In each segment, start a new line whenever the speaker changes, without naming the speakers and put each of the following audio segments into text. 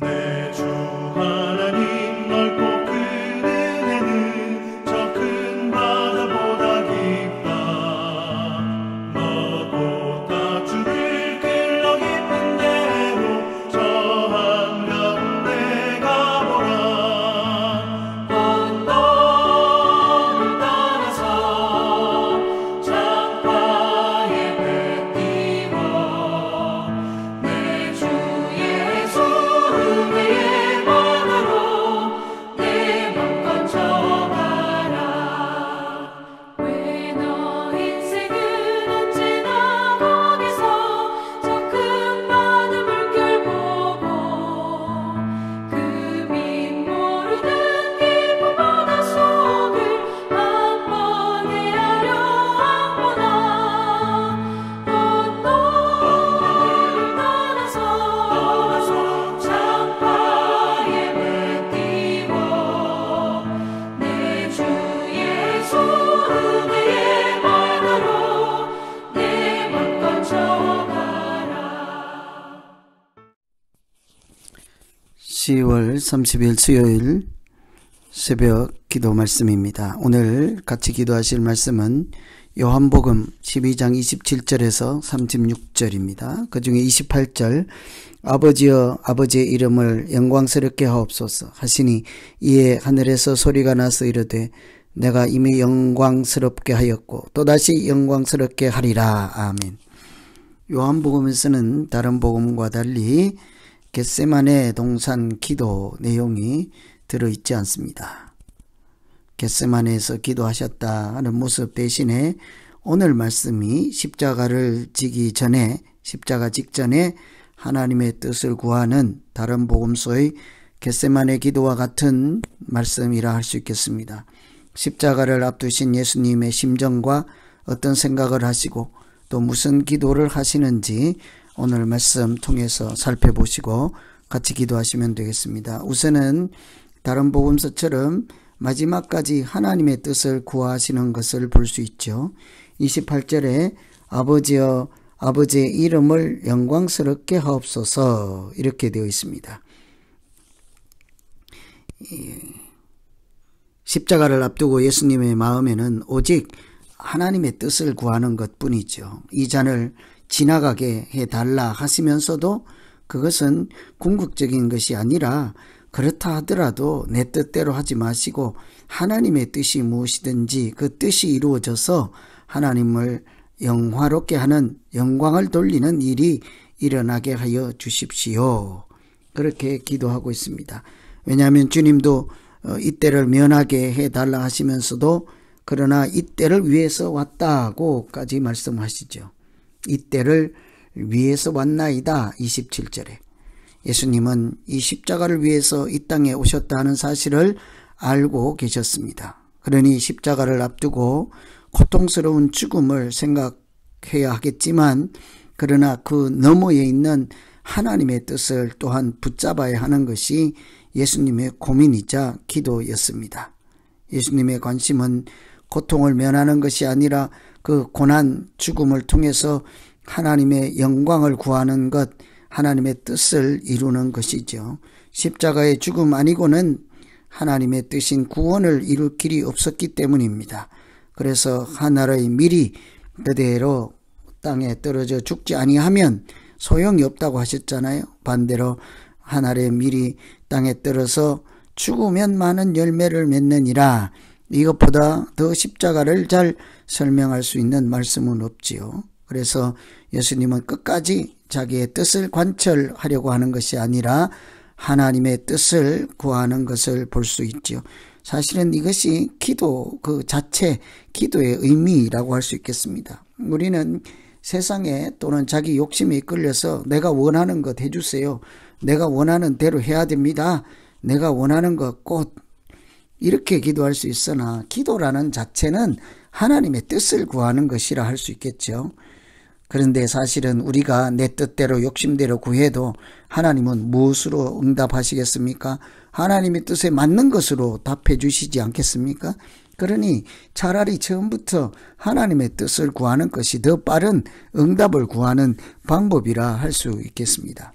내 주 하나님 넓고 큰 은혜는 저 큰 바다보다 깊다. 너도 다주를 길러 깊은 대로 저 한가운데 가보라. 언덕을 따라서 창가에 배 띄워 내 주 예수 은혜의 바다로 내 맘 건져가라. 왜 너 인생은 언제나 거기서 저 큰 바다 물결 보고 그 밑 모르는 깊은 바다 속을 한 번 헤아려 한번아. 언덕을 따라서 창가에 배 띄워 내 주 예수 은혜의 바다로 내 맘 건져가라.
10월 30일 수요일 새벽 기도 말씀입니다. 오늘 같이 기도하실 말씀은 요한복음 12장 27절에서 36절입니다. 그 중에 28절 아버지여 아버지의 이름을 영광스럽게 하옵소서 하시니 이에 하늘에서 소리가 나서 이르되 내가 이미 영광스럽게 하였고 또다시 영광스럽게 하리라. 아멘. 요한복음에서는 다른 복음과 달리 겟세마네 동산 기도 내용이 들어있지 않습니다. 겟세마네에서 기도하셨다 하는 모습 대신에 오늘 말씀이 십자가를 지기 전에, 십자가 직전에 하나님의 뜻을 구하는 다른 복음서의 겟세마네 기도와 같은 말씀이라 할 수 있겠습니다. 십자가를 앞두신 예수님의 심정과 어떤 생각을 하시고 또 무슨 기도를 하시는지 오늘 말씀 통해서 살펴보시고 같이 기도하시면 되겠습니다. 우선은 다른 복음서처럼 마지막까지 하나님의 뜻을 구하시는 것을 볼 수 있죠. 28절에 아버지여 아버지의 이름을 영광스럽게 하옵소서 이렇게 되어 있습니다. 십자가를 앞두고 예수님의 마음에는 오직 하나님의 뜻을 구하는 것뿐이죠. 이 잔을 지나가게 해달라 하시면서도 그것은 궁극적인 것이 아니라 그렇다 하더라도 내 뜻대로 하지 마시고 하나님의 뜻이 무엇이든지 그 뜻이 이루어져서 하나님을 영화롭게 하는, 영광을 돌리는 일이 일어나게 하여 주십시오. 그렇게 기도하고 있습니다. 왜냐하면 주님도 이때를 면하게 해달라 하시면서도 그러나 이때를 위해서 왔다고까지 말씀하시죠. 이때를 위해서 왔나이다. 27절에 예수님은 이 십자가를 위해서 이 땅에 오셨다 하는 사실을 알고 계셨습니다. 그러니 십자가를 앞두고 고통스러운 죽음을 생각해야 하겠지만 그러나 그 너머에 있는 하나님의 뜻을 또한 붙잡아야 하는 것이 예수님의 고민이자 기도였습니다. 예수님의 관심은 고통을 면하는 것이 아니라 그 고난, 죽음을 통해서 하나님의 영광을 구하는 것, 하나님의 뜻을 이루는 것이죠. 십자가의 죽음 아니고는 하나님의 뜻인 구원을 이룰 길이 없었기 때문입니다. 그래서 하나의 밀이 그대로 땅에 떨어져 죽지 아니하면 소용이 없다고 하셨잖아요. 반대로 하나의 밀이 땅에 떨어져 죽으면 많은 열매를 맺느니라. 이것보다 더 십자가를 잘 설명할 수 있는 말씀은 없지요. 그래서 예수님은 끝까지 자기의 뜻을 관철하려고 하는 것이 아니라 하나님의 뜻을 구하는 것을 볼 수 있죠. 사실은 이것이 기도 그 자체, 기도의 의미라고 할 수 있겠습니다. 우리는 세상에 또는 자기 욕심에 이끌려서 내가 원하는 것 해주세요. 내가 원하는 대로 해야 됩니다. 내가 원하는 것 꼭 이렇게 기도할 수 있으나 기도라는 자체는 하나님의 뜻을 구하는 것이라 할 수 있겠죠. 그런데 사실은 우리가 내 뜻대로 욕심대로 구해도 하나님은 무엇으로 응답하시겠습니까? 하나님의 뜻에 맞는 것으로 답해 주시지 않겠습니까? 그러니 차라리 처음부터 하나님의 뜻을 구하는 것이 더 빠른 응답을 구하는 방법이라 할 수 있겠습니다.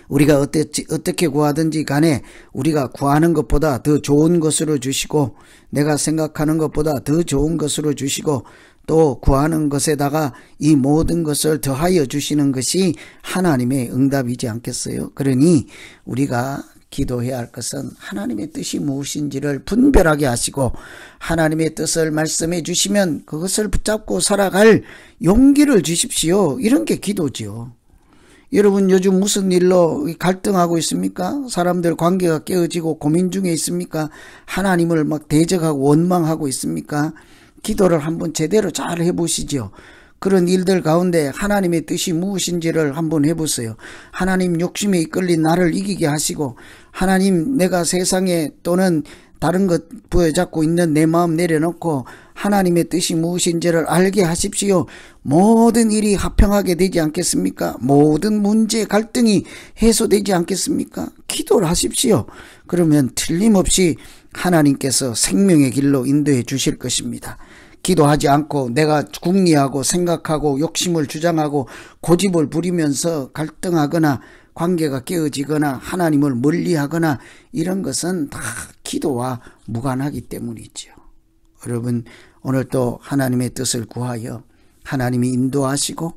우리가 어떻게 구하든지 간에 우리가 구하는 것보다 더 좋은 것으로 주시고, 내가 생각하는 것보다 더 좋은 것으로 주시고, 또 구하는 것에다가 이 모든 것을 더하여 주시는 것이 하나님의 응답이지 않겠어요? 그러니 우리가 기도해야 할 것은 하나님의 뜻이 무엇인지를 분별하게 하시고, 하나님의 뜻을 말씀해 주시면 그것을 붙잡고 살아갈 용기를 주십시오. 이런 게 기도지요. 여러분, 요즘 무슨 일로 갈등하고 있습니까? 사람들 관계가 깨어지고 고민 중에 있습니까? 하나님을 막 대적하고 원망하고 있습니까? 기도를 한번 제대로 잘 해보시죠. 그런 일들 가운데 하나님의 뜻이 무엇인지를 한번 해보세요. 하나님 욕심에 이끌린 나를 이기게 하시고, 하나님 내가 세상에 또는 다른 것 부여잡고 있는 내 마음 내려놓고 하나님의 뜻이 무엇인지를 알게 하십시오. 모든 일이 화평하게 되지 않겠습니까? 모든 문제 갈등이 해소되지 않겠습니까? 기도를 하십시오. 그러면 틀림없이 하나님께서 생명의 길로 인도해 주실 것입니다. 기도하지 않고 내가 궁리하고 생각하고 욕심을 주장하고 고집을 부리면서 갈등하거나 관계가 깨어지거나 하나님을 멀리하거나 이런 것은 다 기도와 무관하기 때문이죠. 여러분, 오늘도 하나님의 뜻을 구하여 하나님이 인도하시고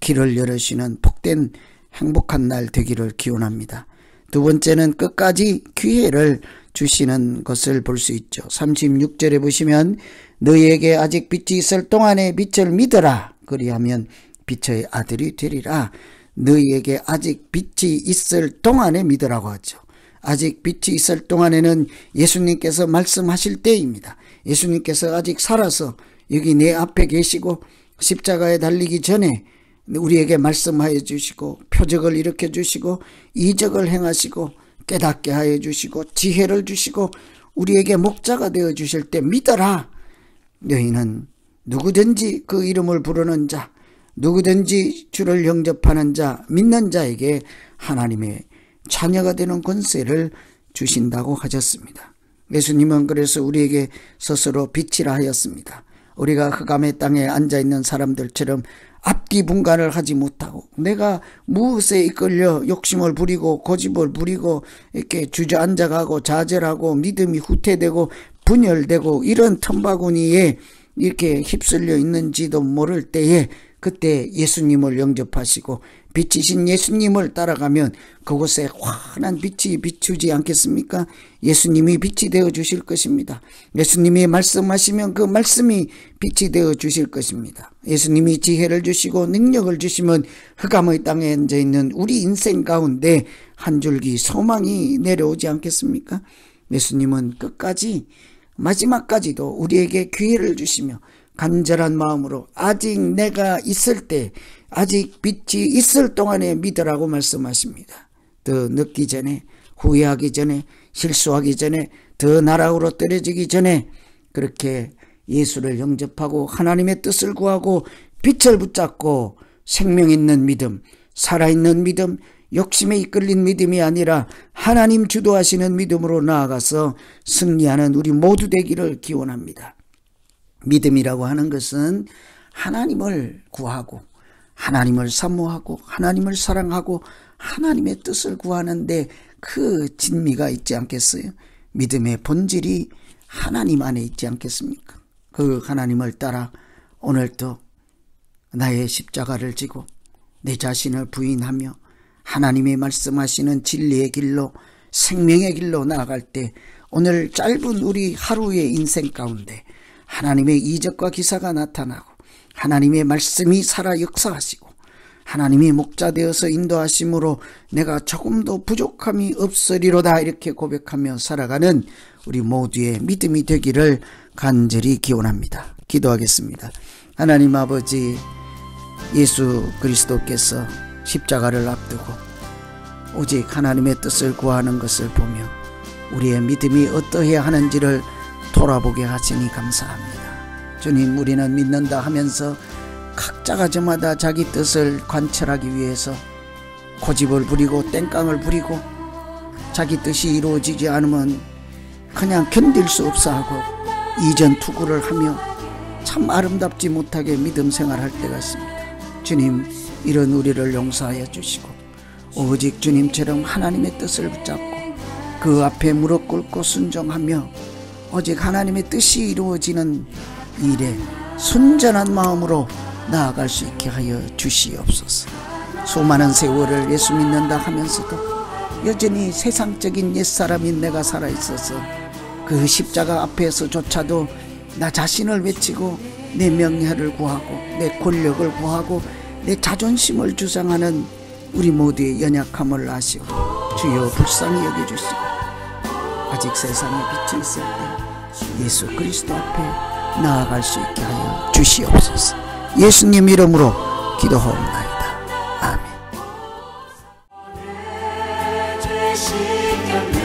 길을 열으시는 복된 행복한 날 되기를 기원합니다. 두 번째는 끝까지 기회를 주시는 것을 볼 수 있죠. 36절에 보시면 너희에게 아직 빛이 있을 동안에 빛을 믿어라. 그리하면 빛의 아들이 되리라. 너희에게 아직 빛이 있을 동안에 믿으라고 하죠. 아직 빛이 있을 동안에는 예수님께서 말씀하실 때입니다. 예수님께서 아직 살아서 여기 내 앞에 계시고 십자가에 달리기 전에 우리에게 말씀하여 주시고 표적을 일으켜 주시고 이적을 행하시고 깨닫게 하여 주시고 지혜를 주시고 우리에게 목자가 되어 주실 때 믿어라. 너희는 누구든지 그 이름을 부르는 자, 누구든지 주를 영접하는 자, 믿는 자에게 하나님의 자녀가 되는 권세를 주신다고 하셨습니다. 예수님은 그래서 우리에게 스스로 빛이라 하였습니다. 우리가 흑암의 땅에 앉아있는 사람들처럼 앞뒤 분간을 하지 못하고 내가 무엇에 이끌려 욕심을 부리고 고집을 부리고 이렇게 주저앉아가고 좌절하고 믿음이 후퇴되고 분열되고 이런 틈바구니에 이렇게 휩쓸려 있는지도 모를 때에 그때 예수님을 영접하시고 빛이신 예수님을 따라가면 그곳에 환한 빛이 비추지 않겠습니까? 예수님이 빛이 되어 주실 것입니다. 예수님이 말씀하시면 그 말씀이 빛이 되어 주실 것입니다. 예수님이 지혜를 주시고 능력을 주시면 흑암의 땅에 앉아 있는 우리 인생 가운데 한 줄기 소망이 내려오지 않겠습니까? 예수님은 끝까지 마지막까지도 우리에게 기회를 주시며 간절한 마음으로 아직 내가 있을 때, 아직 빛이 있을 동안에 믿으라고 말씀하십니다. 더 늦기 전에, 후회하기 전에, 실수하기 전에, 더 나락으로 떨어지기 전에 그렇게 예수를 영접하고 하나님의 뜻을 구하고 빛을 붙잡고 생명 있는 믿음, 살아있는 믿음, 욕심에 이끌린 믿음이 아니라 하나님 주도하시는 믿음으로 나아가서 승리하는 우리 모두 되기를 기원합니다. 믿음이라고 하는 것은 하나님을 구하고 하나님을 사모하고 하나님을 사랑하고 하나님의 뜻을 구하는데 그 진미가 있지 않겠어요? 믿음의 본질이 하나님 안에 있지 않겠습니까? 그 하나님을 따라 오늘도 나의 십자가를 지고 내 자신을 부인하며 하나님이 말씀하시는 진리의 길로 생명의 길로 나아갈 때 오늘 짧은 우리 하루의 인생 가운데 하나님의 이적과 기사가 나타나고 하나님의 말씀이 살아 역사하시고 하나님이 목자 되어서 인도하심으로 내가 조금도 부족함이 없으리로다 이렇게 고백하며 살아가는 우리 모두의 믿음이 되기를 간절히 기원합니다. 기도하겠습니다. 하나님 아버지, 예수 그리스도께서 십자가를 앞두고 오직 하나님의 뜻을 구하는 것을 보며 우리의 믿음이 어떠해야 하는지를 돌아보게 하시니 감사합니다. 주님, 우리는 믿는다 하면서 각자가 저마다 자기 뜻을 관철하기 위해서 고집을 부리고 땡깡을 부리고 자기 뜻이 이루어지지 않으면 그냥 견딜 수 없어 하고 이전 투구를 하며 참 아름답지 못하게 믿음 생활할 때가 있습니다. 주님, 이런 우리를 용서하여 주시고 오직 주님처럼 하나님의 뜻을 붙잡고 그 앞에 무릎 꿇고 순종하며 오직 하나님의 뜻이 이루어지는 일에 순전한 마음으로 나아갈 수 있게 하여 주시옵소서. 수많은 세월을 예수 믿는다 하면서도 여전히 세상적인 옛사람인 내가 살아있어서 그 십자가 앞에서조차도 나 자신을 외치고 내 명예를 구하고 내 권력을 구하고 내 자존심을 주장하는 우리 모두의 연약함을 아시오 주여 불쌍히 여겨주시고 아직 세상에 빛이 있을 때 예수 그리스도 앞에 나아갈 수 있게 하여 주시옵소서. 예수님 이름으로 기도하옵나이다. 아멘.
죄 씻겼네.